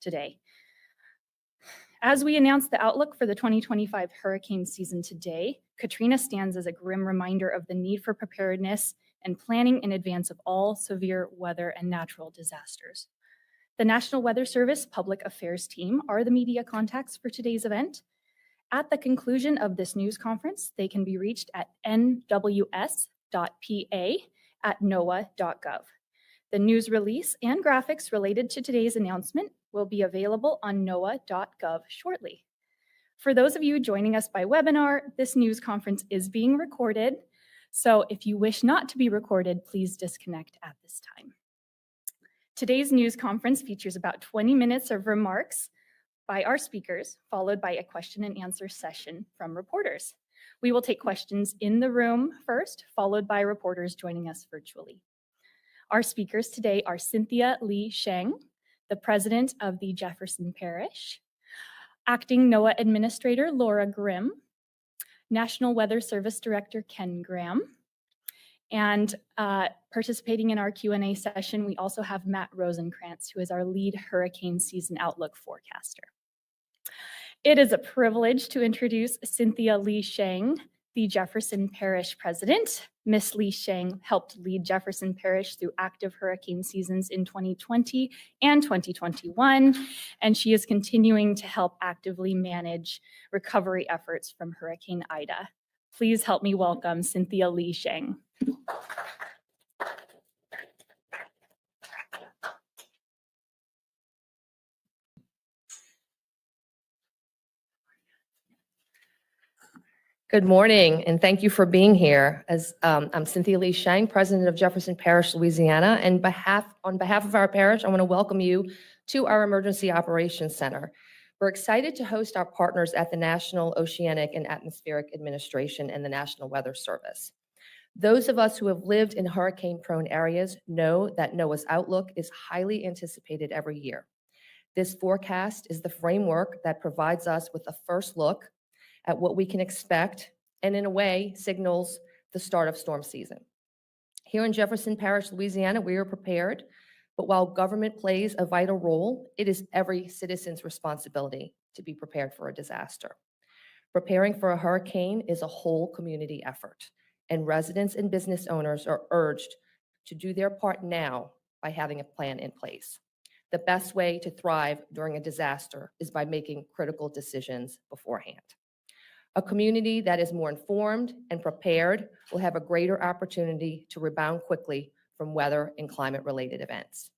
today. As we announce the outlook for the 2025 hurricane season today, Katrina stands as a grim reminder of the need for preparedness and planning in advance of all severe weather and natural disasters. The National Weather Service Public Affairs team are the media contacts for today's event. At the conclusion of this news conference, they can be reached at nws.pa@noaa.gov. The news release and graphics related to today's announcement will be available on noaa.gov shortly. For those of you joining us by webinar, this news conference is being recorded, so if you wish not to be recorded, please disconnect at this time. Today's news conference features about 20 minutes of remarks by our speakers, followed by a question and answer session from reporters. We will take questions in the room first, followed by reporters joining us virtually. Our speakers today are Cynthia Lee Sheng, the president of the Jefferson Parish, acting NOAA Administrator Laura Grimm, National Weather Service Director Ken Graham, and participating in our Q&A session, we also have Matt Rosenkrantz, who is our lead hurricane season outlook forecaster. It is a privilege to introduce Cynthia Lee Sheng, the Jefferson Parish president. Miss Lee Sheng helped lead Jefferson Parish through active hurricane seasons in 2020 and 2021, and she is continuing to help actively manage recovery efforts from Hurricane Ida. Please help me welcome Cynthia Lee Sheng. Good morning, and thank you for being here. I'm Cynthia Lee Sheng, president of Jefferson Parish, Louisiana, and on behalf of our parish, I want to welcome you to our Emergency Operations Center. We're excited to host our partners at the National Oceanic and Atmospheric Administration and the National Weather Service. Those of us who have lived in hurricane-prone areas know that NOAA's outlook is highly anticipated every year. This forecast is the framework that provides us with a first look at what we can expect, and in a way signals the start of storm season. Here in Jefferson Parish, Louisiana, we are prepared, but while government plays a vital role, it is every citizen's responsibility to be prepared for a disaster. Preparing for a hurricane is a whole community effort, and residents and business owners are urged to do their part now by having a plan in place. The best way to thrive during a disaster is by making critical decisions beforehand. A community that is more informed and prepared will have a greater opportunity to rebound quickly from weather and climate-related events.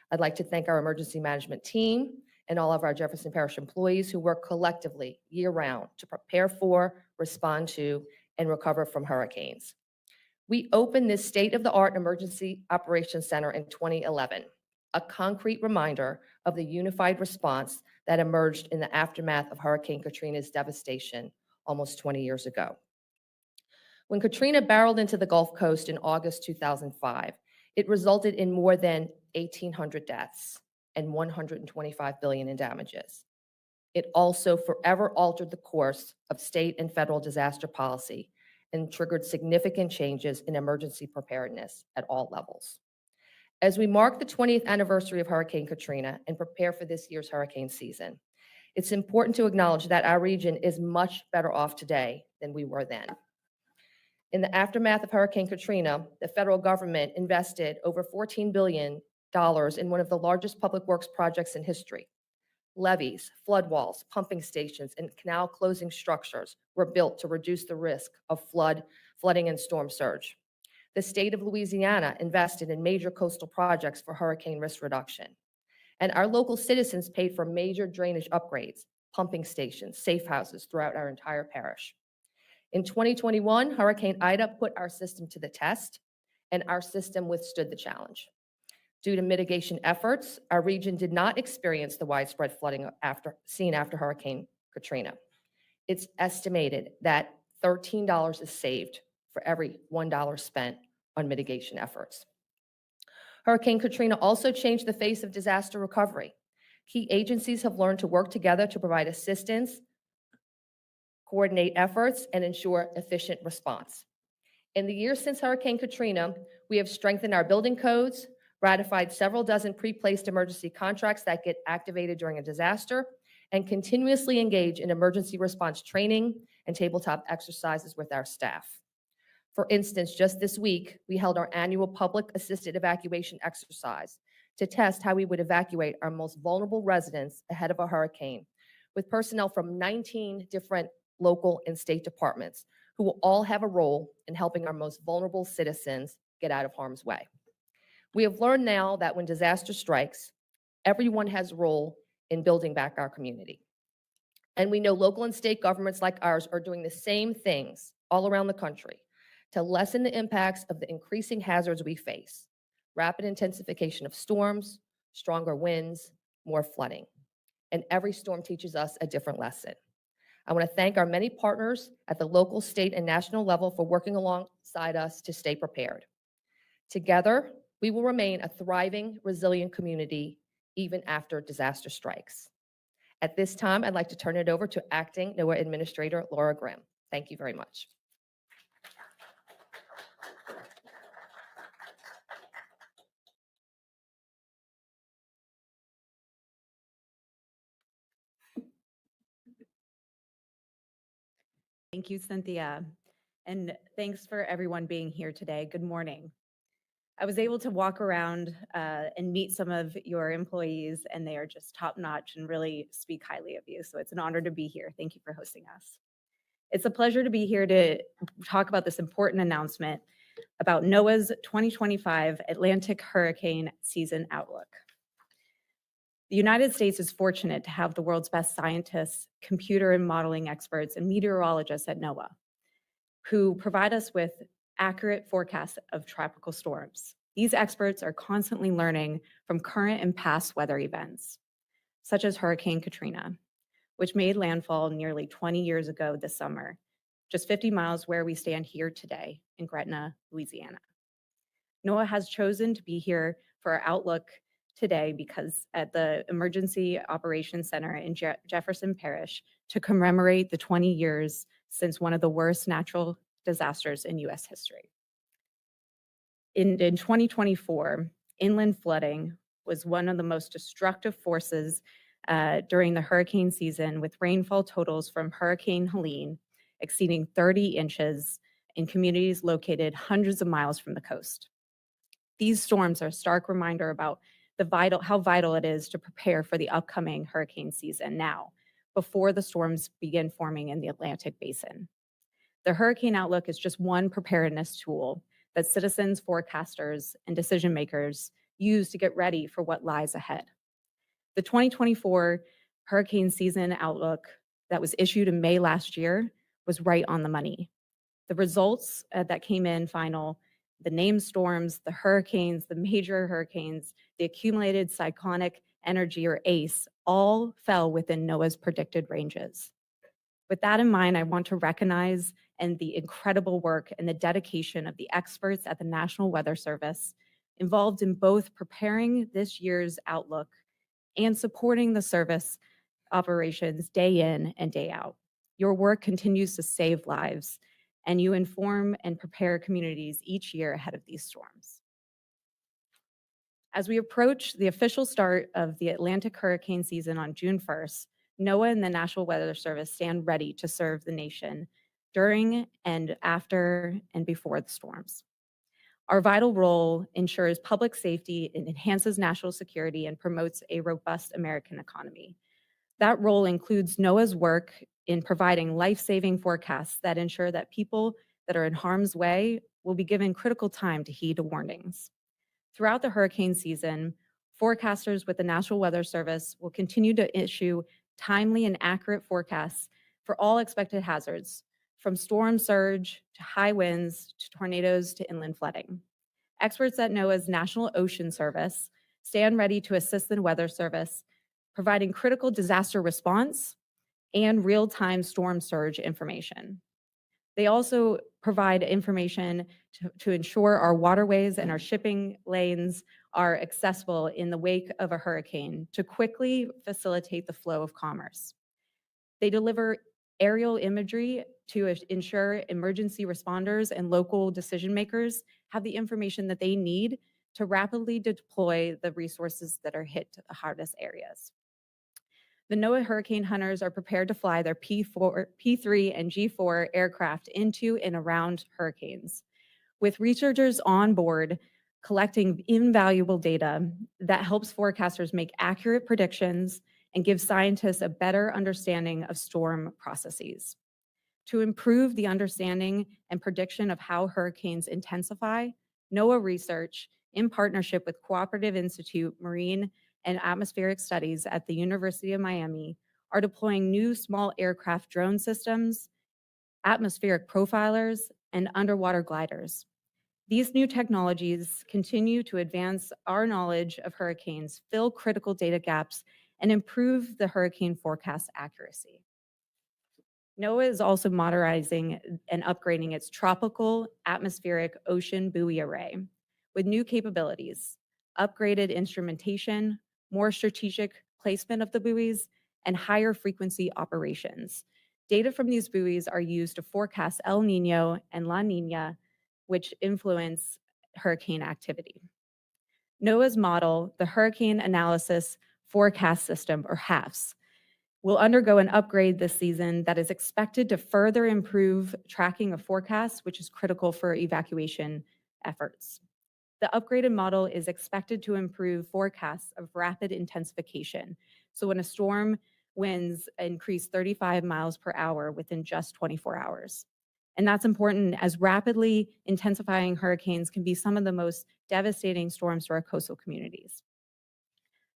I'd like to thank our emergency management team and all of our Jefferson Parish employees who work collectively year-round to prepare for, respond to, and recover from hurricanes. We opened this state-of-the-art Emergency Operations Center in 2011, a concrete reminder of the unified response that emerged in the aftermath of Hurricane Katrina's devastation almost 20 years ago. When Katrina barreled into the Gulf Coast in August 2005, it resulted in more than 1,800 deaths and $125 billion in damages. It also forever altered the course of state and federal disaster policy and triggered significant changes in emergency preparedness at all levels. As we mark the 20th anniversary of Hurricane Katrina and prepare for this year's hurricane season, it's important to acknowledge that our region is much better off today than we were then. In the aftermath of Hurricane Katrina, the federal government invested over $14 billion in one of the largest public works projects in history. Levees, flood walls, pumping stations, and canal closing structures were built to reduce the risk of flooding and storm surge. The state of Louisiana invested in major coastal projects for hurricane risk reduction. And our local citizens paid for major drainage upgrades, pumping stations, safe houses throughout our entire parish. In 2021, Hurricane Ida put our system to the test, and our system withstood the challenge. Due to mitigation efforts, our region did not experience the widespread flooding seen after Hurricane Katrina. It's estimated that $13 is saved for every $1 spent on mitigation efforts. Hurricane Katrina also changed the face of disaster recovery. Key agencies have learned to work together to provide assistance, coordinate efforts, and ensure efficient response. In the years since Hurricane Katrina, we have strengthened our building codes, ratified several dozen pre-placed emergency contracts that get activated during a disaster, and continuously engage in emergency response training and tabletop exercises with our staff. For instance, just this week, we held our annual public-assisted evacuation exercise to test how we would evacuate our most vulnerable residents ahead of a hurricane, with personnel from 19 different local and state departments who will all have a role in helping our most vulnerable citizens get out of harm's way. We have learned now that when disaster strikes, everyone has a role in building back our community. And we know local and state governments like ours are doing the same things all around the country to lessen the impacts of the increasing hazards we face: rapid intensification of storms, stronger winds, more flooding. And every storm teaches us a different lesson. I want to thank our many partners at the local, state, and national level for working alongside us to stay prepared. Together, we will remain a thriving, resilient community even after disaster strikes. At this time, I'd like to turn it over to Acting NOAA Administrator Laura Grimm. Thank you very much. Thank you, Cynthia. And thanks for everyone being here today. Good morning. I was able to walk around and meet some of your employees, and they are just top notch and really speak highly of you. So it's an honor to be here. Thank you for hosting us. It's a pleasure to be here to talk about this important announcement about NOAA's 2025 Atlantic Hurricane Season Outlook. The United States is fortunate to have the world's best scientists, computer and modeling experts, and meteorologists at NOAA, who provide us with accurate forecasts of tropical storms. These experts are constantly learning from current and past weather events, such as Hurricane Katrina, which made landfall nearly 20 years ago this summer, just 50 miles where we stand here today in Gretna, Louisiana. NOAA has chosen to be here for our outlook today because at the Emergency Operations Center in Jefferson Parish to commemorate the 20 years since one of the worst natural disasters in U.S. history. In 2024, inland flooding was one of the most destructive forces during the hurricane season, with rainfall totals from Hurricane Helene exceeding 30 inches in communities located hundreds of miles from the coast. These storms are a stark reminder about how vital it is to prepare for the upcoming hurricane season now, before the storms begin forming in the Atlantic Basin. The Hurricane Outlook is just one preparedness tool that citizens, forecasters, and decision makers use to get ready for what lies ahead. The 2024 Hurricane Season Outlook that was issued in May last year was right on the money. The results that came in final, the named storms, the hurricanes, the major hurricanes, the accumulated cyclonic energy, or ACE, all fell within NOAA's predicted ranges. With that in mind, I want to recognize the incredible work and the dedication of the experts at the National Weather Service involved in both preparing this year's outlook and supporting the service operations day in and day out. Your work continues to save lives, and you inform and prepare communities each year ahead of these storms. As we approach the official start of the Atlantic hurricane season on June 1st, NOAA and the National Weather Service stand ready to serve the nation during and after and before the storms. Our vital role ensures public safety, it enhances national security, and promotes a robust American economy. That role includes NOAA's work in providing life-saving forecasts that ensure that people that are in harm's way will be given critical time to heed warnings. Throughout the hurricane season, forecasters with the National Weather Service will continue to issue timely and accurate forecasts for all expected hazards, from storm surge to high winds to tornadoes to inland flooding. Experts at NOAA's National Ocean Service stand ready to assist the Weather Service, providing critical disaster response and real-time storm surge information. They also provide information to ensure our waterways and our shipping lanes are accessible in the wake of a hurricane to quickly facilitate the flow of commerce. They deliver aerial imagery to ensure emergency responders and local decision makers have the information that they need to rapidly deploy the resources that are hit the hardest areas. The NOAA hurricane hunters are prepared to fly their P3 and G4 aircraft into and around hurricanes, with researchers on board collecting invaluable data that helps forecasters make accurate predictions and give scientists a better understanding of storm processes. To improve the understanding and prediction of how hurricanes intensify, NOAA research, in partnership with Cooperative Institute Marine and Atmospheric Studies at the University of Miami, are deploying new small aircraft drone systems, atmospheric profilers, and underwater gliders. These new technologies continue to advance our knowledge of hurricanes, fill critical data gaps, and improve the hurricane forecast accuracy. NOAA is also modernizing and upgrading its tropical atmospheric ocean buoy array with new capabilities, upgraded instrumentation, more strategic placement of the buoys, and higher frequency operations. Data from these buoys are used to forecast El Nino and La Nina, which influence hurricane activity. NOAA's model, the Hurricane Analysis Forecast System, or HAFS, will undergo an upgrade this season that is expected to further improve tracking of forecasts, which is critical for evacuation efforts. The upgraded model is expected to improve forecasts of rapid intensification. So when a storm winds increase 35 miles per hour within just 24 hours. And that's important as rapidly intensifying hurricanes can be some of the most devastating storms to our coastal communities.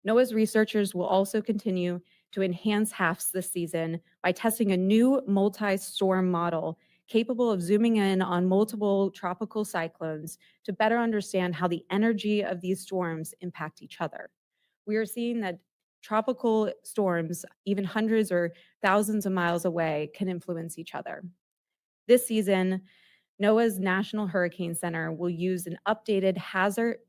NOAA's researchers will also continue to enhance HAFS this season by testing a new multi-storm model capable of zooming in on multiple tropical cyclones to better understand how the energy of these storms impact each other. We are seeing that tropical storms, even hundreds or thousands of miles away, can influence each other. This season, NOAA's National Hurricane Center will use an updated hazard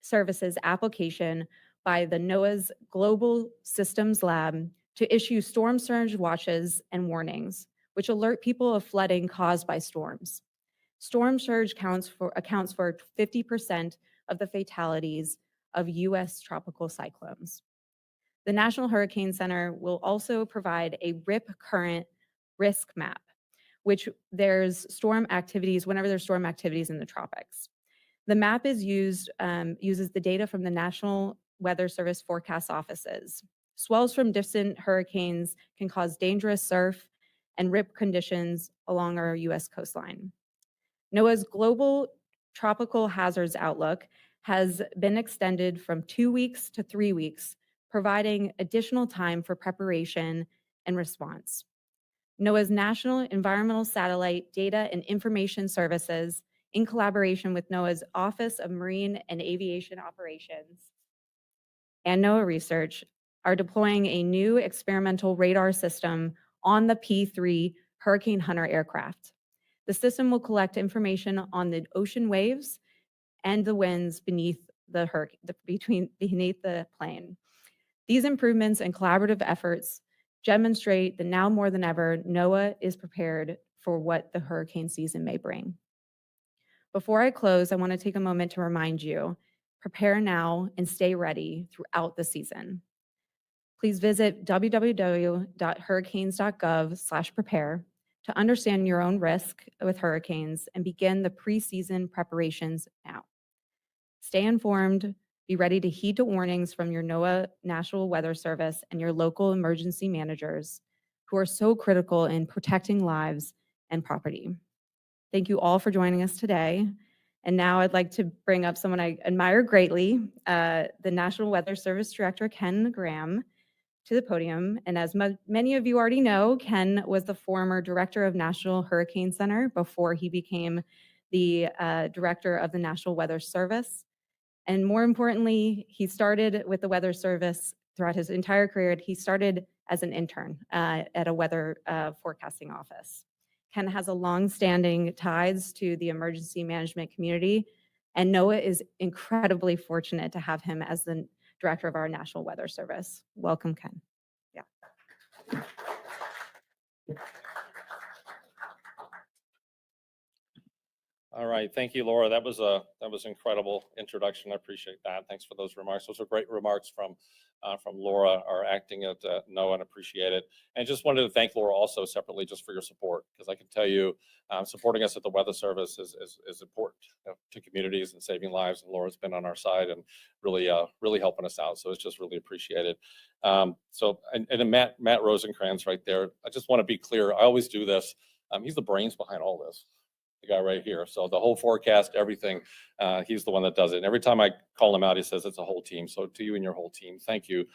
services application by the NOAA's Global Systems Lab to issue storm surge watches and warnings, which alert people of flooding caused by storms. Storm surge accounts for 50% of the fatalities of U.S. tropical cyclones. The National Hurricane Center will also provide a RIP current risk map, which there's storm activities whenever there's storm activities in the tropics. The map is uses the data from the National Weather Service forecast offices. Swells from distant hurricanes can cause dangerous surf and rip conditions along our U.S. coastline. NOAA's Global Tropical Hazards Outlook has been extended from 2 weeks to 3 weeks, providing additional time for preparation and response. NOAA's National Environmental Satellite Data and Information Services, in collaboration with NOAA's Office of Marine and Aviation Operations and NOAA Research, are deploying a new experimental radar system on the P3 Hurricane Hunter aircraft. The system will collect information on the ocean waves and the winds beneath the plane. These improvements and collaborative efforts demonstrate that now more than ever, NOAA is prepared for what the hurricane season may bring. Before I close, I want to take a moment to remind you, prepare now and stay ready throughout the season. Please visit www.hurricanes.gov/prepare to understand your own risk with hurricanes and begin the pre-season preparations now. Stay informed, be ready to heed the warnings from your NOAA National Weather Service and your local emergency managers who are so critical in protecting lives and property. Thank you all for joining us today. And now I'd like to bring up someone I admire greatly, the National Weather Service Director, Ken Graham, to the podium. And as many of you already know, Ken was the former director of National Hurricane Center before he became the director of the National Weather Service. And more importantly, he started with the Weather Service throughout his entire career. He started as an intern at a weather forecasting office. Ken has a long-standing ties to the emergency management community, and NOAA is incredibly fortunate to have him as the director of our National Weather Service. Welcome, Ken. Yeah. All right, thank you, Laura. That was incredible introduction. I appreciate that. Thanks for those remarks. Those are great remarks from Laura, our acting at Noaa, and appreciate it. And just wanted to thank Laura also separately just for your support, because I can tell you supporting us at the Weather Service is important to communities and saving lives. And Laura's been on our side and really helping us out. So it's just really appreciated. And Matt Rosencrantz right there. I just want to be clear. I always do this. He's the brains behind all this. The guy right here. So the whole forecast, everything, he's the one that does it. And every time I call him out, he says it's a whole team. So to you and your whole team, thank you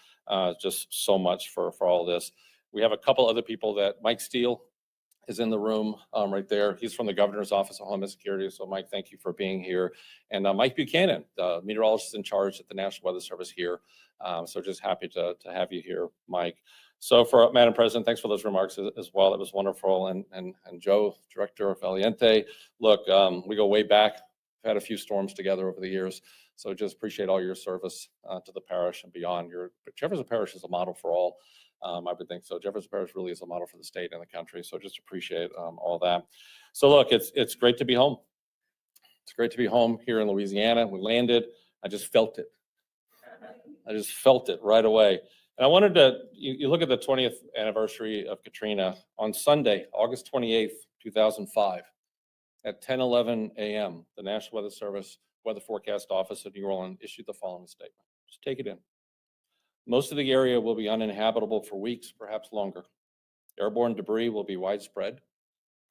just so much for all this. We have a couple other people that Mike Steele is in the room right there. He's from the Governor's Office of Homeland Security. So Mike, thank you for being here. And Mike Buchanan, the meteorologist in charge at the National Weather Service here. So just happy to have you here, Mike. So for Madam President, thanks for those remarks as well. It was wonderful. And Joe, Director Valiente, look, we go way back. We've had a few storms together over the years. So just appreciate all your service to the parish and beyond. Jefferson Parish is a model for all. I would think so. Jefferson Parish really is a model for the state and the country. So just appreciate all that. So look, it's great to be home. It's great to be home here in Louisiana. We landed. I just felt it. I just felt it right away. And I wanted to, you look at the 20th anniversary of Katrina on Sunday, August 28th, 2005, at 10:11 a.m., the National Weather Service Weather Forecast Office in New Orleans issued the following statement. Just take it in. Most of the area will be uninhabitable for weeks, perhaps longer. Airborne debris will be widespread.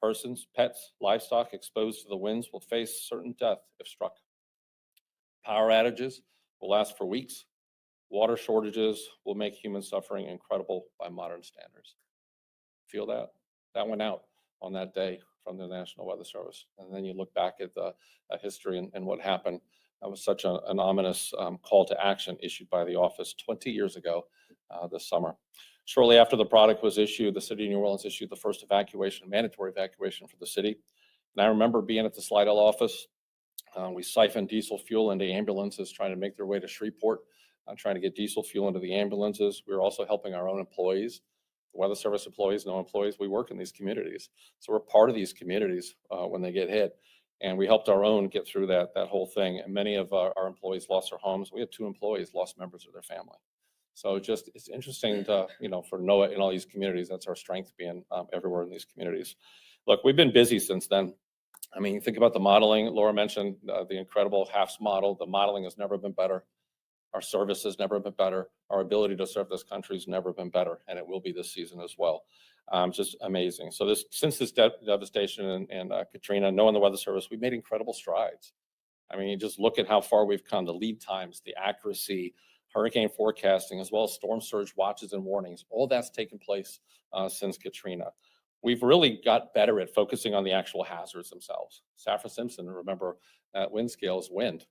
Persons, pets, livestock exposed to the winds will face certain death if struck. Power outages will last for weeks. Water shortages will make human suffering incredible by modern standards. Feel that? That went out on that day from the National Weather Service. And then you look back at the history and what happened. That was such an ominous call to action issued by the office 20 years ago this summer. Shortly after the product was issued, the city of New Orleans issued the first mandatory evacuation for the city. And I remember being at the Slidell office. We siphoned diesel fuel into ambulances trying to make their way to Shreveport. Trying to get diesel fuel into the ambulances. We were also helping our own employees, the Weather Service employees, no employees. We work in these communities. So we're part of these communities when they get hit. And we helped our own get through that whole thing. And many of our employees lost their homes. We had 2 employees lost members of their family. So it's interesting to, for Noaa in all these communities, that's our strength being everywhere in these communities. Look, we've been busy since then. I mean, think about the modeling. Laura mentioned the incredible HAFS model. The modeling has never been better. Our service has never been better. Our ability to serve this country has never been better, and it will be this season as well. Just amazing. So since this devastation and Katrina, Noaa and the Weather Service, we've made incredible strides. I mean, you just look at how far we've come, the lead times, the accuracy, hurricane forecasting, as well as storm surge watches and warnings. All that's taken place since Katrina. We've really got better at focusing on the actual hazards themselves. Saffir-Simpson, remember, that wind scale is wind.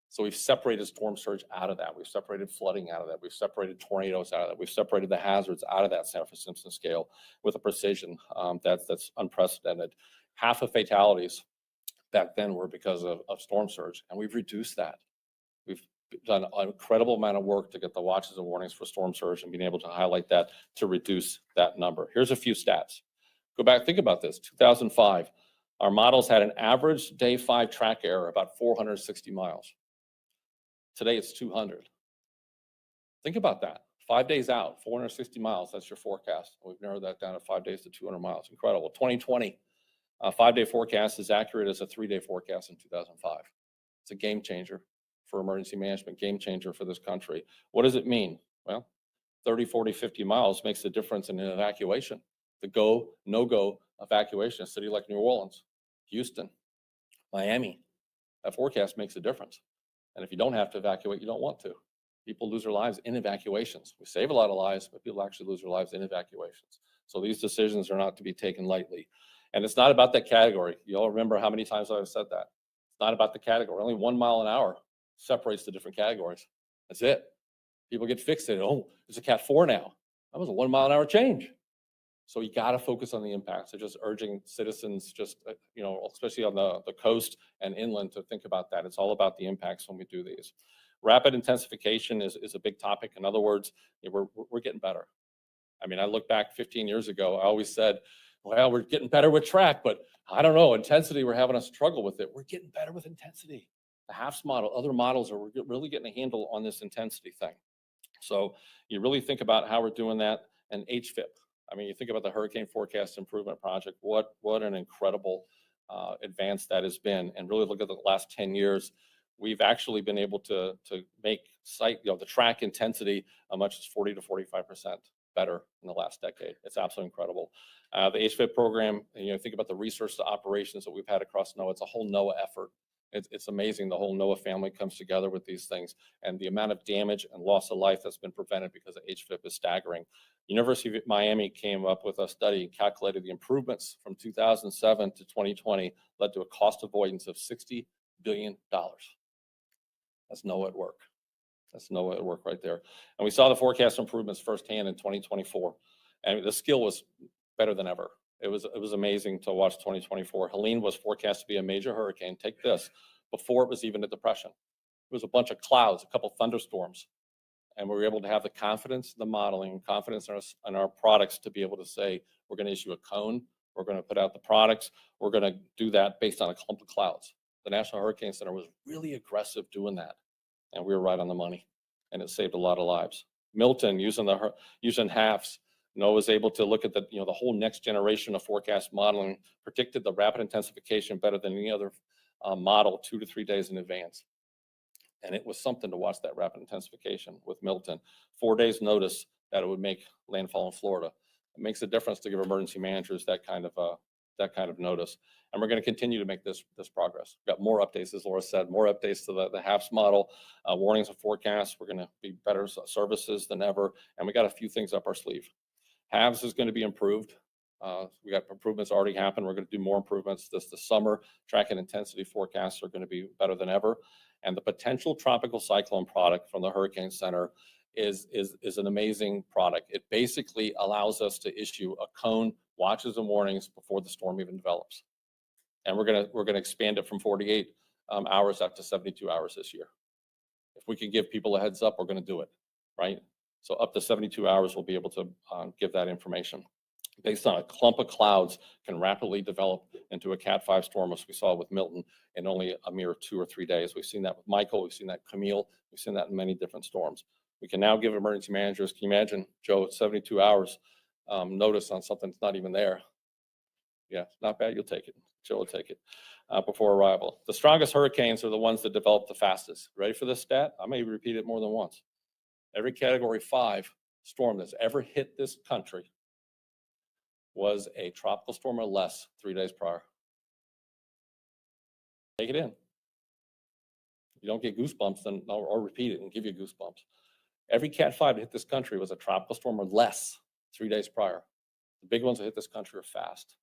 So we've separated storm surge out of that. We've separated flooding out of that. We've separated tornadoes out of that. We've separated the hazards out of that Saffir-Simpson scale with a precision that's unprecedented. Half of fatalities back then were because of storm surge, and we've reduced that. We've done an incredible amount of work to get the watches and warnings for storm surge and being able to highlight that to reduce that number. Here's a few stats. Go back, think about this. 2005, our models had an average day 5 track error about 460 miles. Today it's 200. Think about that. 5 days out, 460 miles, that's your forecast. We've narrowed that down to 5 days to 200 miles. Incredible. 2020, a 5-day forecast is accurate as a 3-day forecast in 2005. It's a game changer for emergency management, game changer for this country. What does it mean? Well, 30, 40, 50 miles makes a difference in an evacuation. The go, no-go evacuation, a city like New Orleans, Houston, Miami, that forecast makes a difference. And if you don't have to evacuate, you don't want to. People lose their lives in evacuations. We save a lot of lives, but people actually lose their lives in evacuations. So these decisions are not to be taken lightly. And it's not about that category. You all remember how many times I've said that. It's not about the category. Only 1 mile an hour separates the different categories. That's it. People get fixated. Oh, it's a Cat 4 now. That was a 1 mile an hour change. So you got to focus on the impacts. So just urging citizens, especially on the coast and inland, to think about that. It's all about the impacts when we do these. Rapid intensification is a big topic. In other words, we're getting better. I mean, I look back 15 years ago, I always said, well, we're getting better with track, but I don't know, intensity, we're having a struggle with it. We're getting better with intensity. The HAFS model, other models are really getting a handle on this intensity thing. So you really think about how we're doing that. And HFIP, I mean, you think about the Hurricane Forecast Improvement Project, what an incredible advance that has been. And really look at the last 10 years, we've actually been able to make the track intensity as much as 40 to 45% better in the last decade. It's absolutely incredible. The HFIP program, think about the research to operations that we've had across NOAA. It's a whole NOAA effort. It's amazing. The whole NOAA family comes together with these things, and the amount of damage and loss of life that's been prevented because of HFIP is staggering. University of Miami came up with a study and calculated the improvements from 2007 to 2020 led to a cost avoidance of $60 billion. That's NOAA at work. That's NOAA at work right there. And we saw the forecast improvements firsthand in 2024. And the skill was better than ever. It was amazing to watch 2024. Helene was forecast to be a major hurricane. Take this, before it was even a depression. It was a bunch of clouds, a couple thunderstorms. And we were able to have the confidence, the modeling, confidence in our products to be able to say, we're going to issue a cone, we're going to put out the products, we're going to do that based on a clump of clouds. The National Hurricane Center was really aggressive doing that. And we were right on the money. And it saved a lot of lives. Milton, using HAFS, was able to look at the whole next generation of forecast modeling, predicted the rapid intensification better than any other model 2 to 3 days in advance. And it was something to watch that rapid intensification with Milton. 4 days notice that it would make landfall in Florida. It makes a difference to give emergency managers that kind of notice. And we're going to continue to make this progress. We've got more updates, as Laura said, more updates to the HAFS model, warnings and forecasts. We're going to be better services than ever. And we got a few things up our sleeve. HAVS is going to be improved. We got improvements already happened. We're going to do more improvements this summer. Track and intensity forecasts are going to be better than ever. And the potential tropical cyclone product from the Hurricane Center is an amazing product. It basically allows us to issue a cone, watches and warnings before the storm even develops. And we're going to expand it from 48 hours up to 72 hours this year. If we can give people a heads up, we're going to do it, right? So up to 72 hours, we'll be able to give that information. Based on a clump of clouds can rapidly develop into a Cat 5 storm, as we saw with Milton, in only a mere 2 or 3 days. We've seen that with Michael. We've seen that Camille. We've seen that in many different storms. We can now give emergency managers, can you imagine, Joe, 72 hours notice on something that's not even there? Yeah, not bad. You'll take it. Joe will take it before arrival. The strongest hurricanes are the ones that develop the fastest. Ready for this stat? I may repeat it more than once. Every Category 5 storm that's ever hit this country was a tropical storm or less 3 days prior. Take it in. If you don't get goosebumps, then I'll repeat it and give you goosebumps. Every Cat 5 that hit this country was a tropical storm or less 3 days prior. The big ones that hit this country are fast.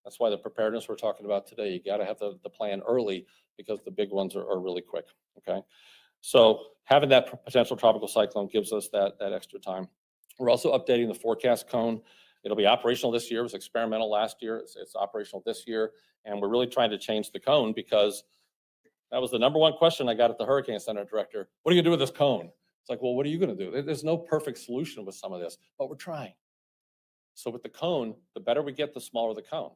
That's why the preparedness we're talking about today, you got to have the plan early because the big ones are really quick, okay? So having that potential tropical cyclone gives us that extra time. We're also updating the forecast cone. It'll be operational this year. It was experimental last year. It's operational this year. And we're really trying to change the cone because that was the number one question I got at the Hurricane Center director. What are you going to do with this cone? It's like, well, what are you going to do? There's no perfect solution with some of this, but we're trying. So with the cone, the better we get, the smaller the cone.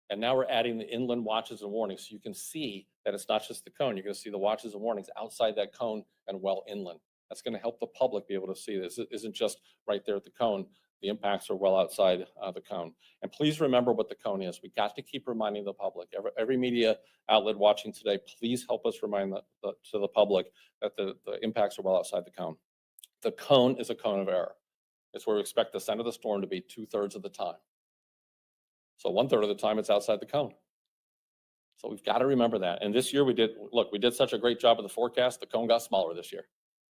And now we're adding the inland watches and warnings. So you can see that it's not just the cone. You're going to see the watches and warnings outside that cone and well inland. That's going to help the public be able to see this. It isn't just right there at the cone. The impacts are well outside the cone. And please remember what the cone is. We got to keep reminding the public. Every media outlet watching today, please help us remind to the public that the impacts are well outside the cone. The cone is a cone of error. It's where we expect the center of the storm to be 2/3 of the time. So 1/3 of the time it's outside the cone. So we've got to remember that. And this year we did such a great job of the forecast, the cone got smaller this year.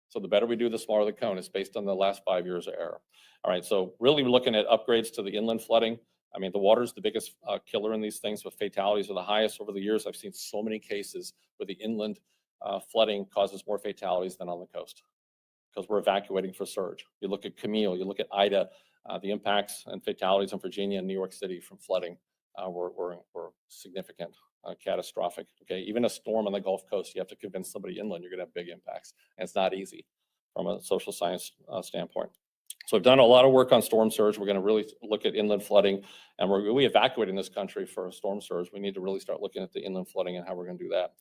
So the better we do, the smaller the cone. It's based on the last 5 years of error. All right, so really we're looking at upgrades to the inland flooding. I mean, the water is the biggest killer in these things, with fatalities are the highest. Over the years, I've seen so many cases where the inland flooding causes more fatalities than on the coast because we're evacuating for surge. You look at Camille, you look at Ida, the impacts and fatalities in Virginia and New York City from flooding were significant, catastrophic. Okay, even a storm on the Gulf Coast, you have to convince somebody inland you're going to have big impacts, and it's not easy from a social science standpoint. So we've done a lot of work on storm surge. We're going to really look at inland flooding, and we're evacuating this country for a storm surge. We need to really start looking at the inland flooding and how we're going to do that.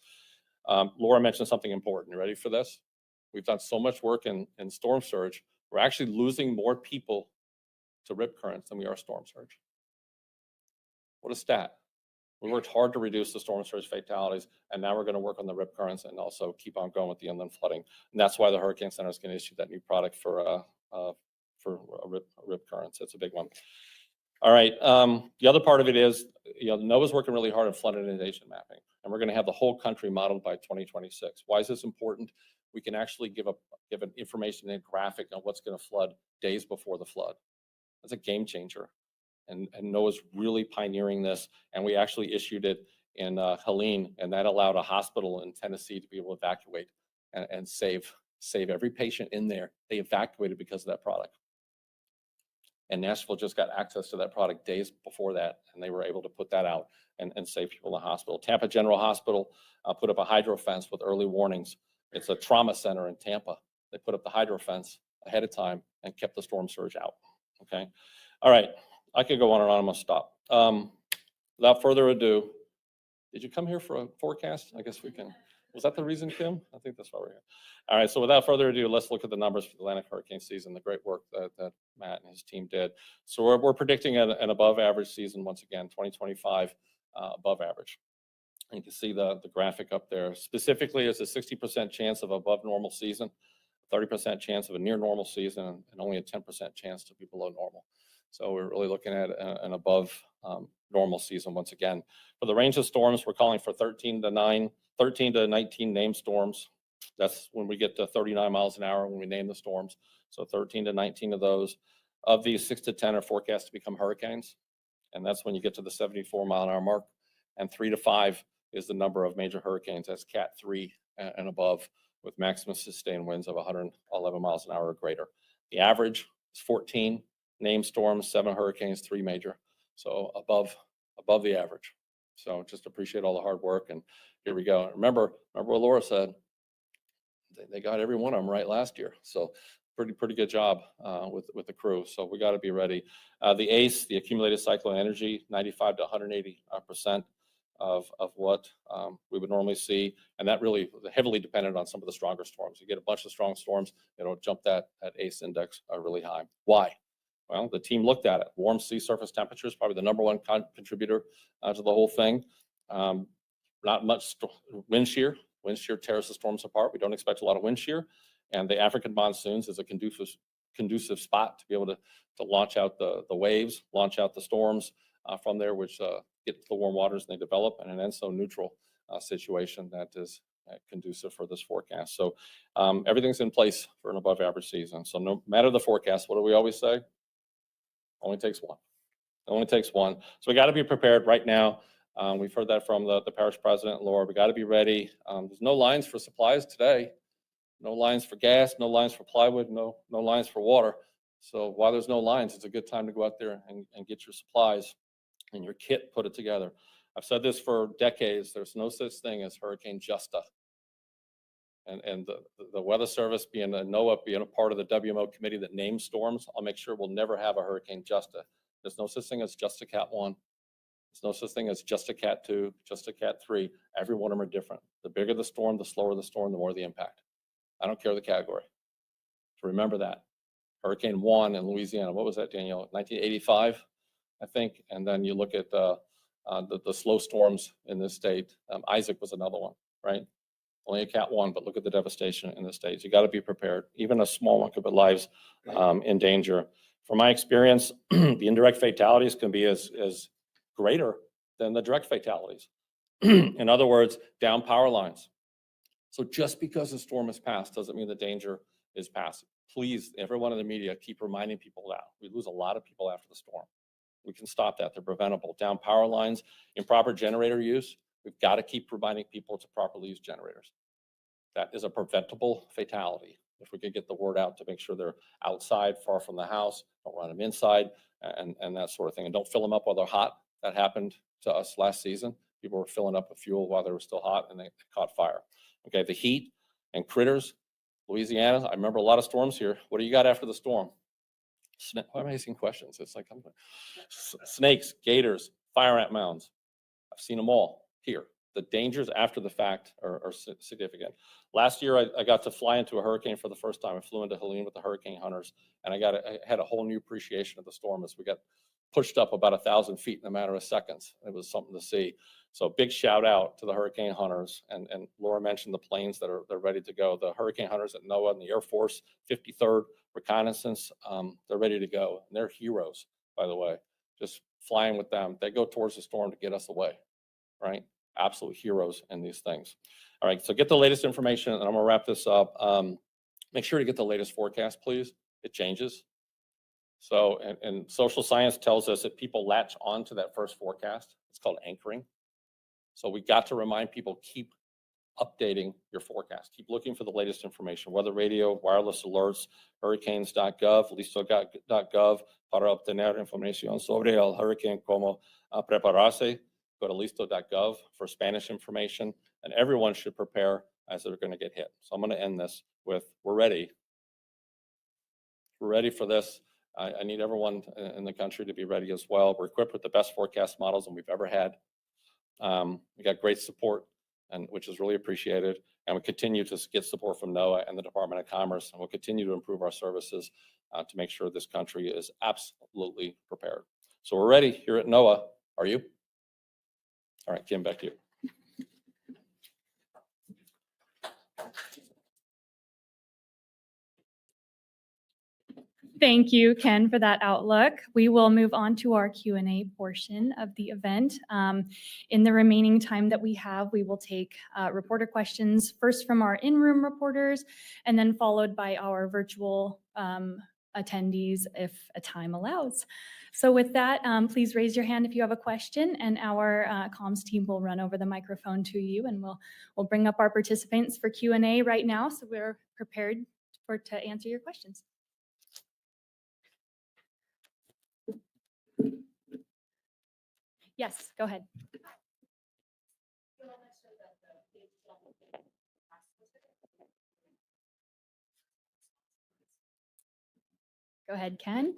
Laura mentioned something important. You ready for this? We've done so much work in storm surge. We're actually losing more people to rip currents than we are storm surge. What a stat. We worked hard to reduce the storm surge fatalities, and now we're going to work on the rip currents and also keep on going with the inland flooding. And that's why the Hurricane Center is going to issue that new product for rip currents. It's a big one. All right. The other part of it is, NOAA's working really hard on flood inundation mapping, and we're going to have the whole country modeled by 2026. Why is this important? We can actually give an information and graphic on what's going to flood days before the flood. That's a game changer. And NOAA's really pioneering this, and we actually issued it in Helene, and that allowed a hospital in Tennessee to be able to evacuate and save every patient in there. They evacuated because of that product. And Nashville just got access to that product days before that, and they were able to put that out and save people in the hospital. Tampa General Hospital put up a hydro fence with early warnings. It's a trauma center in Tampa. They put up the hydro fence ahead of time and kept the storm surge out. Okay. All right. I could go on and on. I'm going to stop. Without further ado, did you come here for a forecast? I guess we can. Was that the reason, Kim? I think that's why we're here. All right. So without further ado, let's look at the numbers for the Atlantic hurricane season, the great work that Matt and his team did. So we're predicting an above average season once again, 2025 above average. And you can see the graphic up there. Specifically, it's a 60% chance of above normal season, 30% chance of a near normal season, and only a 10% chance to be below normal. So we're really looking at an above normal season once again. For the range of storms, we're calling for 13 to 19 named storms. That's when we get to 39 miles an hour when we name the storms. So 13 to 19 of those. Of these, 6 to 10 are forecast to become hurricanes. And that's when you get to the 74 mile an hour mark. And 3 to 5 is the number of major hurricanes. That's Cat 3 and above, with maximum sustained winds of 111 miles an hour or greater. The average is 14 named storms, 7 hurricanes, 3 major. So above the average. So just appreciate all the hard work. And here we go. Remember what Laura said. They got every one of them right last year. So pretty good job with the crew. So we got to be ready. The ACE, the accumulated cyclone energy, 95 to 180% of what we would normally see. And that really heavily dependent on some of the stronger storms. You get a bunch of strong storms, it'll jump that ACE index really high. Why? Well, the team looked at it. Warm sea surface temperatures, probably the number one contributor to the whole thing. Not much wind shear. Wind shear tears the storms apart. We don't expect a lot of wind shear. And the African monsoons is a conducive spot to be able to launch out the waves, launch out the storms from there, which get to the warm waters and they develop in an ENSO neutral situation that is conducive for this forecast. So everything's in place for an above average season. So no matter the forecast, what do we always say? Only takes one. It only takes one. So we got to be prepared right now. We've heard that from the parish president, Laura. We got to be ready. There's no lines for supplies today. No lines for gas, no lines for plywood, no lines for water. So while there's no lines, it's a good time to go out there and get your supplies and your kit, put it together. I've said this for decades. There's no such thing as Hurricane Justa. And the Weather Service being a NOAA, being a part of the WMO committee that names storms, I'll make sure we'll never have a Hurricane Justa. There's no such thing as just a Cat 1. There's no such thing as just a Cat 2, just a Cat 3. Every one of them are different. The bigger the storm, the slower the storm, the more the impact. I don't care the category. So remember that. Hurricane 1 in Louisiana, what was that, Danielle? 1985, I think. And then you look at the slow storms in this state. Isaac was another one, right? Only a Cat 1, but look at the devastation in the states. You got to be prepared. Even a small one could put lives in danger. From my experience, the indirect fatalities can be as greater than the direct fatalities. In other words, down power lines. So just because the storm has passed doesn't mean the danger is past. Please, everyone in the media, keep reminding people that. We lose a lot of people after the storm. We can stop that. They're preventable. Down power lines, improper generator use, we've got to keep reminding people to properly use generators. That is a preventable fatality. If we could get the word out to make sure they're outside, far from the house, don't run them inside, and that sort of thing. And don't fill them up while they're hot. That happened to us last season. People were filling up with fuel while they were still hot, and they caught fire. Okay, the heat and critters, Louisiana, I remember a lot of storms here. What do you got after the storm? Why am I asking questions? It's like, snakes, gators, fire ant mounds. I've seen them all here. The dangers after the fact are significant. Last year, I got to fly into a hurricane for the first time. I flew into Helene with the hurricane hunters, and I had a whole new appreciation of the storm as we got pushed up about 1,000 feet in a matter of seconds. It was something to see. So big shout out to the hurricane hunters. And Laura mentioned the planes they're ready to go. The hurricane hunters at NOAA and the Air Force, 53rd Reconnaissance, they're ready to go. And they're heroes, by the way. Just flying with them. They go towards the storm to get us away, right? Absolute heroes in these things. All right, so get the latest information, and I'm gonna wrap this up. Make sure to get the latest forecast, please. It changes. So, and social science tells us that people latch onto that first forecast. It's called anchoring. So we got to remind people, keep updating your forecast. Keep looking for the latest information, weather radio, wireless alerts, hurricanes.gov, listo.gov, para obtener información sobre el hurricane, como prepararse. Go to listo.gov for Spanish information, and everyone should prepare as they're going to get hit. So I'm going to end this with, we're ready. We're ready for this. I need everyone in the country to be ready as well. We're equipped with the best forecast models than we've ever had. We got great support, which is really appreciated. And we continue to get support from NOAA and the Department of Commerce. And we'll continue to improve our services to make sure this country is absolutely prepared. So we're ready here at NOAA. Are you? All right, Kim, back to you. Thank you, Ken, for that outlook. We will move on to our Q&A portion of the event. In the remaining time that we have, we will take reporter questions, first from our in-room reporters, and then followed by our virtual attendees if time allows. So with that, please raise your hand if you have a question, and our comms team will run over the microphone to you, and we'll bring up our participants for Q&A right now, so we're prepared to answer your questions. Yes, go ahead. Go ahead, Ken.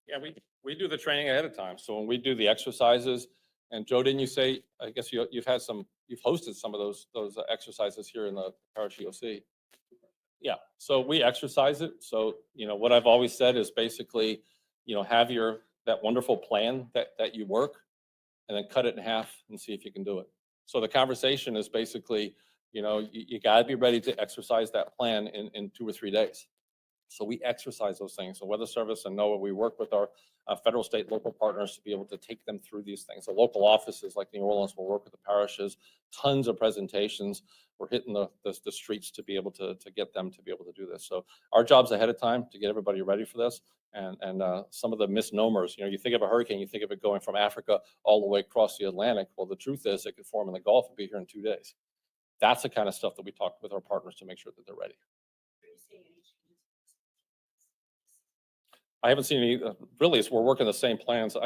Yeah, we do the training ahead of time. So when we do the exercises, and Joe, didn't you say, I guess you've hosted some of those exercises here in the Parish EOC. Yeah, so we exercise it. So, what I've always said is basically, have that wonderful plan that you work, and then cut it in half and see if you can do it. So the conversation is basically, you gotta be ready to exercise that plan in 2 or 3 days. So we exercise those things. So Weather Service and NOAA, we work with our federal, state, local partners to be able to take them through these things. The local offices like New Orleans will work with the parishes, tons of presentations. We're hitting the streets to be able to get them to be able to do this. So our job's ahead of time to get everybody ready for this. And some of the misnomers, you think of a hurricane, you think of it going from Africa all the way across the Atlantic. Well, the truth is it could form in the Gulf and be here in 2 days. That's the kind of stuff that we talk with our partners to make sure that they're ready. I haven't seen any, really, we're working the same plans.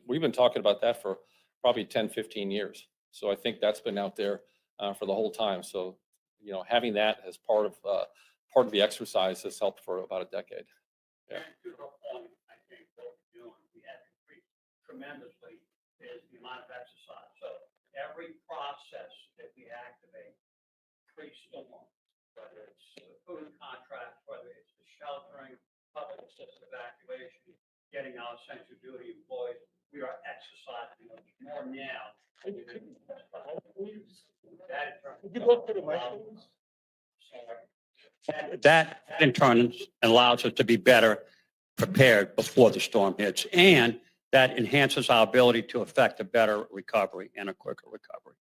We've been talking about that for probably 10, 15 years. So I think that's been out there for the whole time. So, having that as part of the exercise has helped for about a decade. Yeah. And to her point, I think what we're doing, we have increased tremendously is the amount of exercise. So every process that we activate increases storm, whether it's the food contract, whether it's the sheltering, public assisted evacuation, getting our essential duty employees, we are exercising more now. That in turn allows us to be better prepared before the storm hits, and that enhances our ability to effect a better recovery and a quicker recovery.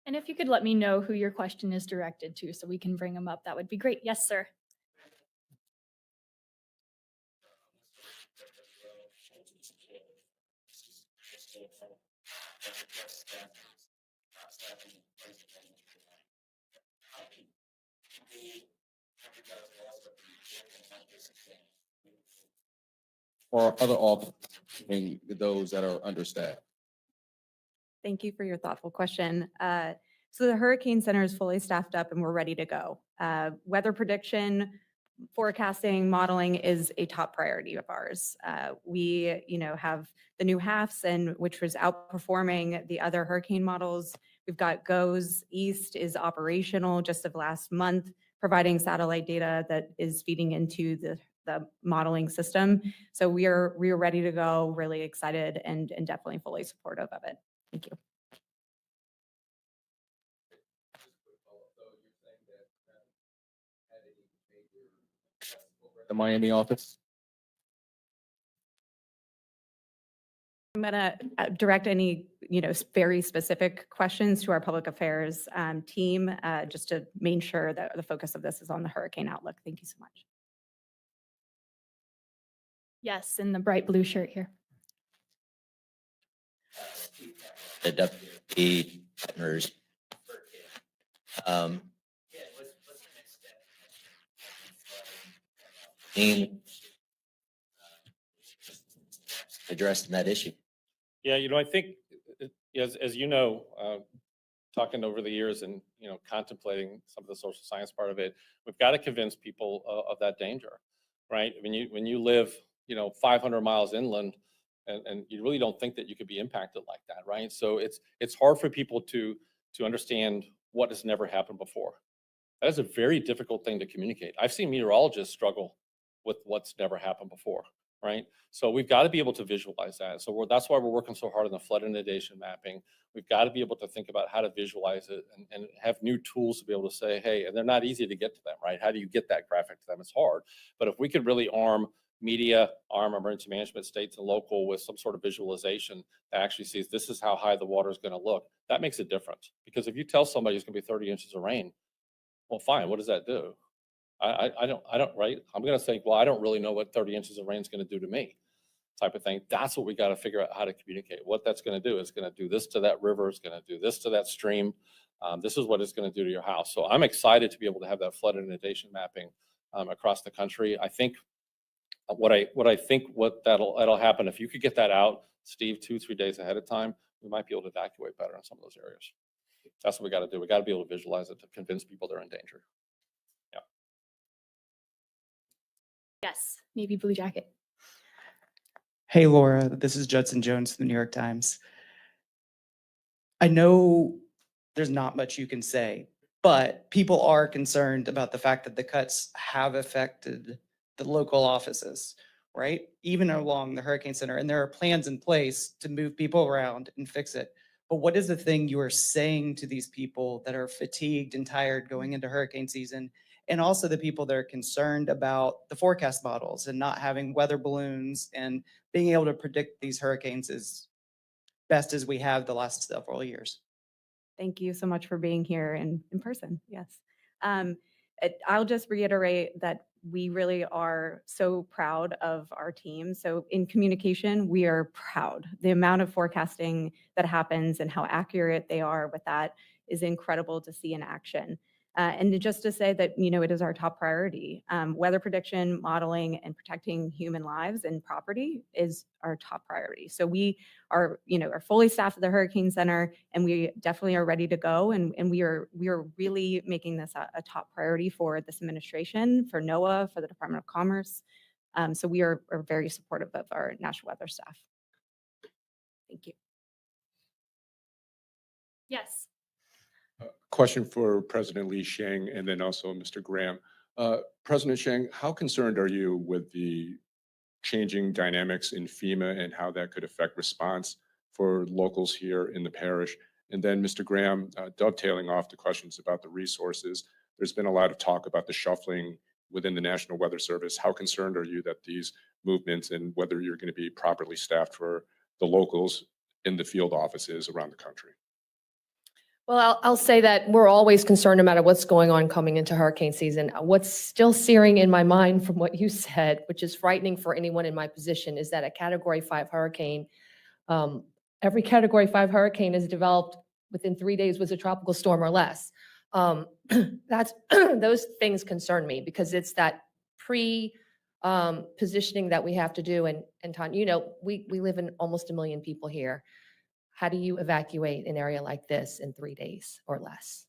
And if you could let me know who your question is directed to so we can bring them up, that would be great. Yes, sir. Or other offering those that are understaffed? Thank you for your thoughtful question. So the Hurricane Center is fully staffed up and we're ready to go. Weather prediction, forecasting modeling is a top priority of ours. We, have the new HAFs, and which was outperforming the other hurricane models. We've got GOES East is operational just of last month, providing satellite data that is feeding into the modeling system. So we are ready to go, really excited and definitely fully supportive of it. Thank you. The Miami office? I'm going to direct any, very specific questions to our public affairs team, just to make sure that the focus of this is on the hurricane outlook. Thank you so much. Yes, in the bright blue shirt here. The deputy partners. In addressing that issue. Yeah, I think, as you know, talking over the years and, contemplating some of the social science part of it, we've got to convince people of that danger, right? When you live, 500 miles inland and you really don't think that you could be impacted like that, right? So it's hard for people to understand what has never happened before. That is a very difficult thing to communicate. I've seen meteorologists struggle with what's never happened before, right? So we've got to be able to visualize that. So that's why we're working so hard on the flood inundation mapping. We've got to be able to think about how to visualize it and have new tools to be able to say, hey, and they're not easy to get to them, right? How do you get that graphic to them? It's hard. But if we could really arm media, arm emergency management, states and local with some sort of visualization that actually sees this is how high the water is going to look, that makes a difference. Because if you tell somebody it's going to be 30 inches of rain, well, fine, what does that do? I don't, right? I'm going to say, well, I don't really know what 30 inches of rain is going to do to me, type of thing. That's what we got to figure out how to communicate. What that's going to do is going to do this to that river, it's going to do this to that stream. This is what it's going to do to your house. So I'm excited to be able to have that flood inundation mapping across the country. I think that'll happen, if you could get that out, Steve, 2-3 days ahead of time, we might be able to evacuate better in some of those areas. That's what we got to do. We got to be able to visualize it to convince people they're in danger. Yeah. Yes, navy blue jacket. Hey, Laura, this is Judson Jones from the New York Times. I know there's not much you can say, but people are concerned about the fact that the cuts have affected the local offices, right? Even along the Hurricane Center, and there are plans in place to move people around and fix it. But what is the thing you are saying to these people that are fatigued and tired going into hurricane season, and also the people that are concerned about the forecast models and not having weather balloons and being able to predict these hurricanes as best as we have the last several years? Thank you so much for being here in person. Yes. I'll just reiterate that we really are so proud of our team. So in communication, we are proud. The amount of forecasting that happens and how accurate they are with that is incredible to see in action. And just to say that, it is our top priority. Weather prediction, modeling, and protecting human lives and property is our top priority. So we are, are fully staffed at the Hurricane Center, and we definitely are ready to go. And we are really making this a top priority for this administration, for NOAA, for the Department of Commerce. So we are very supportive of our national weather staff. Thank you. Yes. Question for President Li Sheng and then also Mr. Graham. President Sheng, how concerned are you with the changing dynamics in FEMA and how that could affect response for locals here in the parish? And then Mr. Graham, dovetailing off the questions about the resources, there's been a lot of talk about the shuffling within the National Weather Service. How concerned are you that these movements and whether you're going to be properly staffed for the locals in the field offices around the country? Well, I'll say that we're always concerned no matter what's going on coming into hurricane season. What's still searing in my mind from what you said, which is frightening for anyone in my position, is that a Category 5 hurricane, every Category 5 hurricane is developed within 3 days was a tropical storm or less. Those things concern me because it's that positioning that we have to do. And Ton, we live in almost 1 million people here. How do you evacuate an area like this in 3 days or less?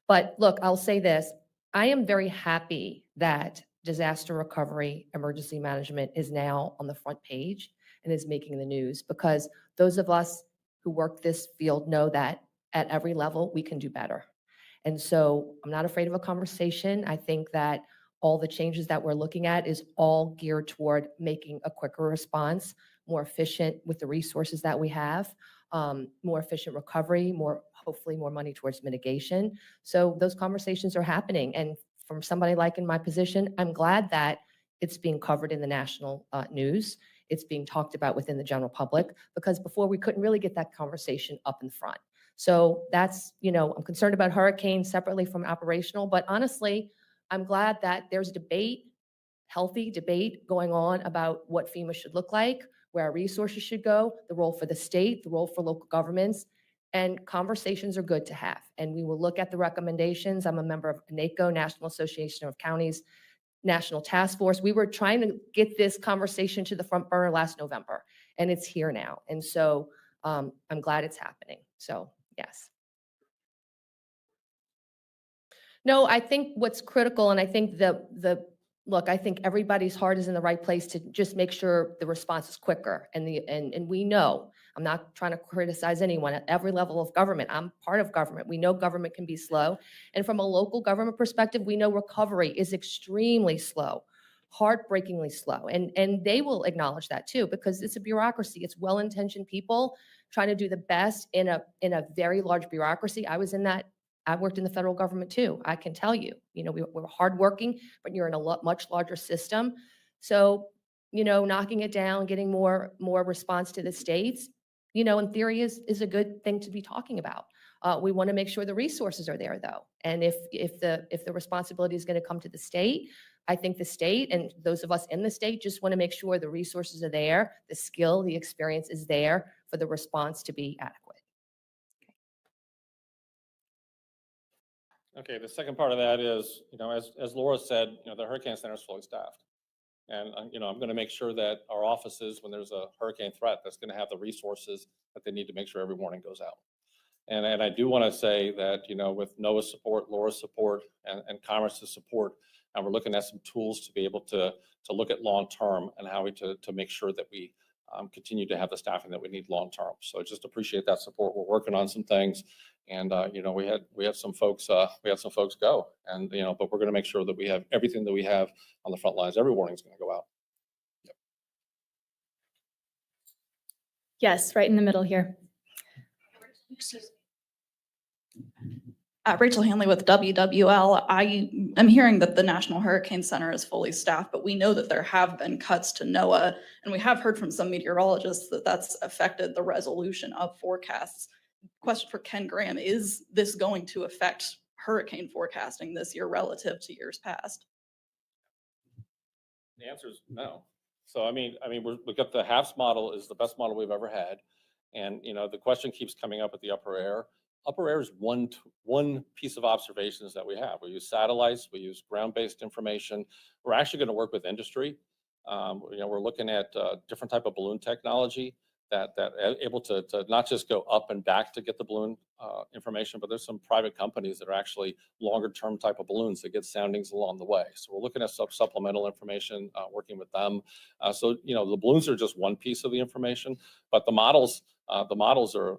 But look, I'll say this. I am very happy that disaster recovery, emergency management is now on the front page and is making the news, because those of us who work this field know that at every level we can do better. And so I'm not afraid of a conversation. I think that all the changes that we're looking at is all geared toward making a quicker response, more efficient with the resources that we have, more efficient recovery, hopefully more money towards mitigation. So those conversations are happening. And from somebody like in my position, I'm glad that it's being covered in the national news. It's being talked about within the general public, because before we couldn't really get that conversation up in front. So that's, I'm concerned about hurricanes separately from operational, but honestly, I'm glad that there's debate, healthy debate going on about what FEMA should look like, where our resources should go, the role for the state, the role for local governments, and conversations are good to have. And we will look at the recommendations. I'm a member of NACO, National Association of Counties, National Task Force. We were trying to get this conversation to the front burner last November, and it's here now. And so I'm glad it's happening. So yes. No, I think what's critical, and I think look, I think everybody's heart is in the right place to just make sure the response is quicker. And we know, I'm not trying to criticize anyone at every level of government. I'm part of government. We know government can be slow. And from a local government perspective, we know recovery is extremely slow, heartbreakingly slow. And they will acknowledge that too, because it's a bureaucracy. It's well-intentioned people trying to do the best in a very large bureaucracy. I worked in the federal government too. I can tell you, we're hardworking, but you're in a much larger system. So, knocking it down, getting more response to the states, in theory is a good thing to be talking about. We want to make sure the resources are there though. And if the responsibility is going to come to the state, I think the state and those of us in the state just want to make sure the resources are there, the skill, the experience is there for the response to be adequate. Okay, the second part of that is, as Laura said, the Hurricane Center is fully staffed. And, I'm going to make sure that our offices, when there's a hurricane threat, that's going to have the resources that they need to make sure every warning goes out. And I do want to say that, with Noaa's support, Laura's support, and Commerce's support, and we're looking at some tools to be able to look at long-term and how to make sure that we continue to have the staffing that we need long-term. So I just appreciate that support. We're working on some things. And, we had some folks go, and, but we're going to make sure that we have everything that we have on the front lines. Every warning is going to go out. Yep. Yes, right in the middle here. Rachel Hanley with WWL. I am hearing that the National Hurricane Center is fully staffed, but we know that there have been cuts to NOAA, and we have heard from some meteorologists that that's affected the resolution of forecasts. Question for Ken Graham, is this going to affect hurricane forecasting this year relative to years past? The answer is no. So, we've got the HAFS model is the best model we've ever had. And, the question keeps coming up at the upper air. Upper air is one piece of observations that we have. We use satellites, we use ground-based information. We're actually going to work with industry. We're looking at different type of balloon technology that able to not just go up and back to get the balloon information, but there's some private companies that are actually longer term type of balloons that get soundings along the way. So we're looking at supplemental information, working with them. So, the balloons are just one piece of the information, but the models are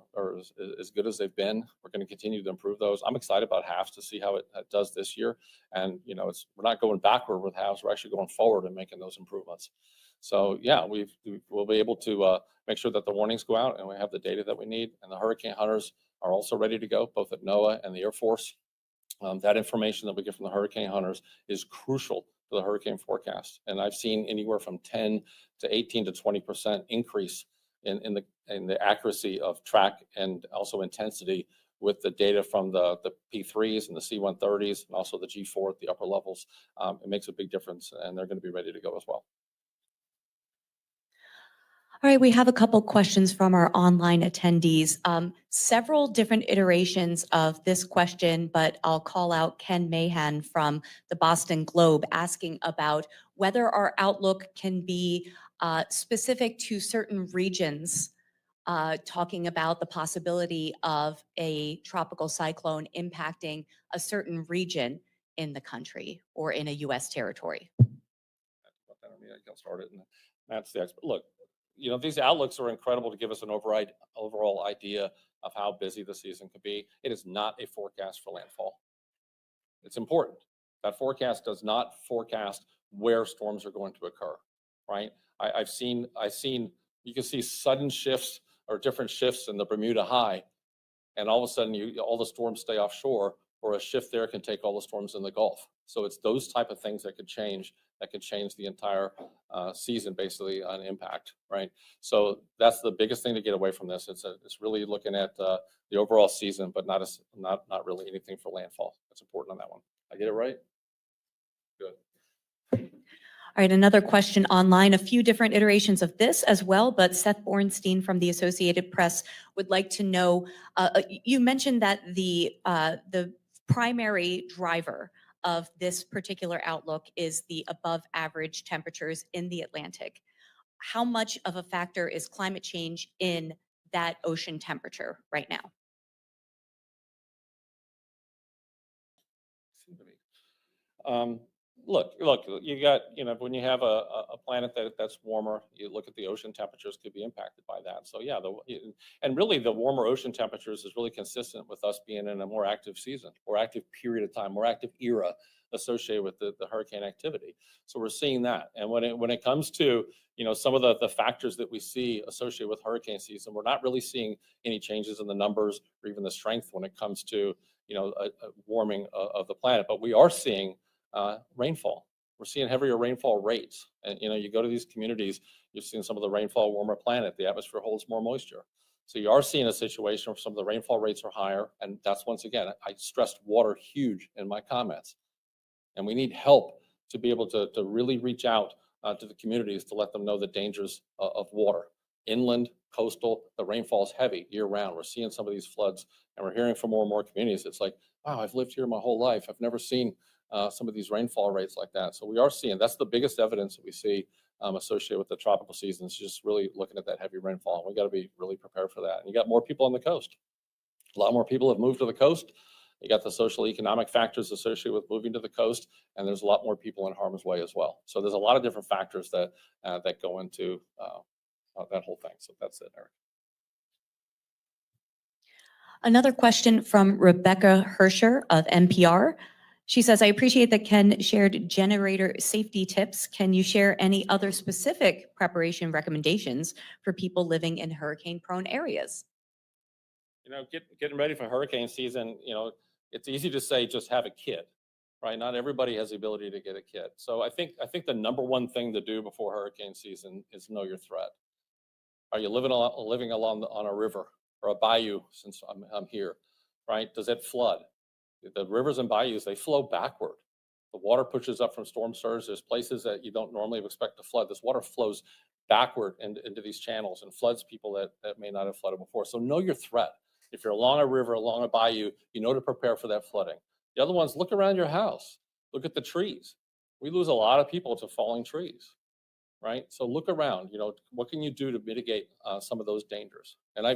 as good as they've been. We're going to continue to improve those. I'm excited about HAFS to see how it does this year. And, we're not going backward with HAFS. We're actually going forward and making those improvements. So yeah, we'll be able to make sure that the warnings go out and we have the data that we need. And the hurricane hunters are also ready to go, both at NOAA and the Air Force. That information that we get from the hurricane hunters is crucial to the hurricane forecast. And I've seen anywhere from 10 to 18 to 20% increase in the accuracy of track and also intensity with the data from the P3s and the C-130s and also the G4 at the upper levels. It makes a big difference, and they're going to be ready to go as well. All right, we have a couple questions from our online attendees. Several different iterations of this question, but I'll call out Ken Mahan from the Boston Globe asking about whether our outlook can be specific to certain regions, talking about the possibility of a tropical cyclone impacting a certain region in the country or in a U.S. territory. get started. And Matt's the expert. Look, these outlooks are incredible to give us an overall idea of how busy the season could be. It is not a forecast for landfall. It's important. That forecast does not forecast where storms are going to occur, right? I've seen, you can see sudden shifts or different shifts in the Bermuda High, and all of a sudden all the storms stay offshore, or a shift there can take all the storms in the Gulf. So it's those type of things that could change the entire season, basically, on impact, right? So that's the biggest thing to get away from this. It's really looking at the overall season, but not really anything for landfall. That's important on that one. I get it right? Good. All right, another question online, a few different iterations of this as well, but Seth Bornstein from the Associated Press would like to know, you mentioned that the primary driver of this particular outlook is the above average temperatures in the Atlantic. How much of a factor is climate change in that ocean temperature right now? Look, you got, when you have a planet that's warmer, you look at the ocean temperatures could be impacted by that. So yeah, and really the warmer ocean temperatures is really consistent with us being in a more active season, more active period of time, more active era associated with the hurricane activity. So we're seeing that. And when it comes to, some of the factors that we see associated with hurricane season, we're not really seeing any changes in the numbers or even the strength when it comes to, a warming of the planet. But we are seeing rainfall. We're seeing heavier rainfall rates. And, you go to these communities, you're seeing some of the rainfall, warmer planet, the atmosphere holds more moisture. So you are seeing a situation where some of the rainfall rates are higher. And that's, once again, I stressed water huge in my comments. And we need help to be able to really reach out to the communities to let them know the dangers of water. Inland, coastal, the rainfall is heavy year round. We're seeing some of these floods, and we're hearing from more and more communities. It's like, wow, I've lived here my whole life. I've never seen some of these rainfall rates like that. So we are seeing, that's the biggest evidence that we see associated with the tropical seasons, just really looking at that heavy rainfall. We got to be really prepared for that. And you got more people on the coast. A lot more people have moved to the coast. You got the social economic factors associated with moving to the coast, and there's a lot more people in harm's way as well. So there's a lot of different factors that go into that whole thing. So that's it, Eric. Another question from Rebecca Hersher of NPR. She says, I appreciate that Ken shared generator safety tips. Can you share any other specific preparation recommendations for people living in hurricane-prone areas? Getting ready for hurricane season, it's easy to say just have a kit, right? Not everybody has the ability to get a kit. So I think the number one thing to do before hurricane season is know your threat. Are you living on a river or a bayou, since I'm here, right? Does it flood? The rivers and bayous, they flow backward. The water pushes up from storm surge. There's places that you don't normally expect to flood. This water flows backward into these channels and floods people that may not have flooded before. So know your threat. If you're along a river, along a bayou, you know to prepare for that flooding. The other ones, look around your house. Look at the trees. We lose a lot of people to falling trees, right? So look around, what can you do to mitigate some of those dangers? And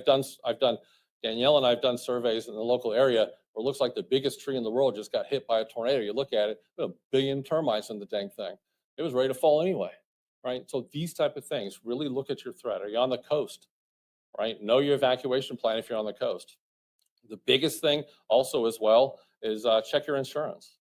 Danielle and I've done surveys in the local area where it looks like the biggest tree in the world just got hit by a tornado. You look at it, there's 1 billion termites in the dang thing. It was ready to fall anyway, right? So these type of things, really look at your threat. Are you on the coast, right? Know your evacuation plan if you're on the coast. The biggest thing also as well is check your insurance.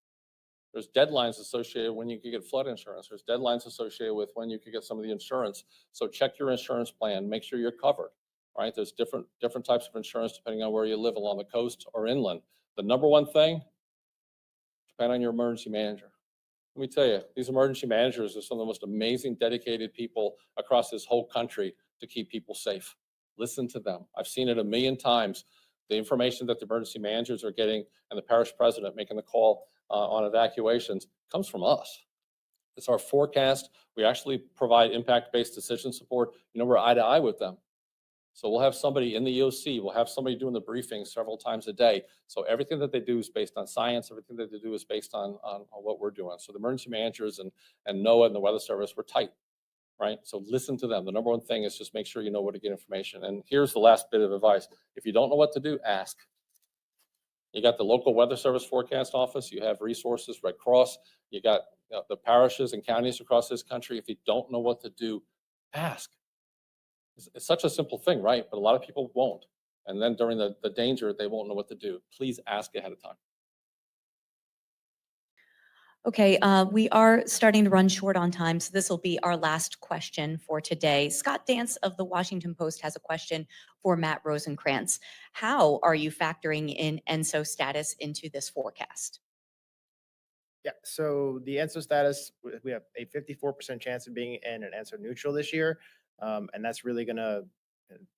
There's deadlines associated when you can get flood insurance. There's deadlines associated with when you can get some of the insurance. So check your insurance plan, make sure you're covered, right? There's different types of insurance depending on where you live, along the coast or inland. The number one thing, depend on your emergency manager. Let me tell you, these emergency managers are some of the most amazing, dedicated people across this whole country to keep people safe. Listen to them. I've seen it 1,000,000 times. The information that the emergency managers are getting and the parish president making the call on evacuations comes from us. It's our forecast. We actually provide impact-based decision support. We're eye to eye with them. So we'll have somebody in the EOC, we'll have somebody doing the briefings several times a day. So everything that they do is based on science. Everything that they do is based on what we're doing. So the emergency managers and NOAA and the Weather Service, we're tight, right? So listen to them. The number one thing is just make sure you know where to get information. And here's the last bit of advice. If you don't know what to do, ask. You got the local Weather Service forecast office. You have resources, Red Cross. You got the parishes and counties across this country, if you don't know what to do, ask. It's such a simple thing, right? But a lot of people won't. And then during the danger, they won't know what to do. Please ask ahead of time. Okay, we are starting to run short on time, so this will be our last question for today. Scott Dance of the Washington Post has a question for Matt Rosenkrantz. How are you factoring in ENSO status into this forecast? Yeah, so the ENSO status, we have a 54% chance of being in an ENSO neutral this year. And that's really going to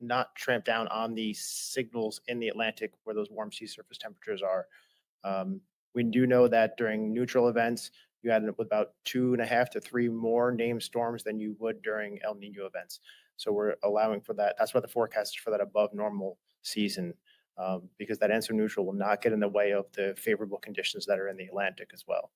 not tramp down on the signals in the Atlantic where those warm sea surface temperatures are. We do know that during neutral events, you end up with about 2.5 to 3 more named storms than you would during El Nino events. So we're allowing for that. That's why the forecast is for that above normal season, because that ENSO neutral will not get in the way of the favorable conditions that are in the Atlantic as well.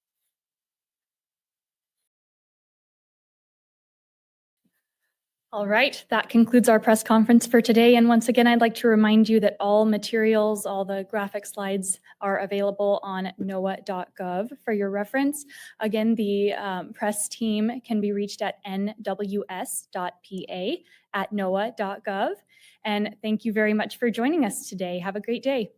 All right, that concludes our press conference for today. And once again, I'd like to remind you that all materials, all the graphic slides are available on noaa.gov for your reference. Again, the press team can be reached at nws.pa@noaa.gov. And thank you very much for joining us today. Have a great day.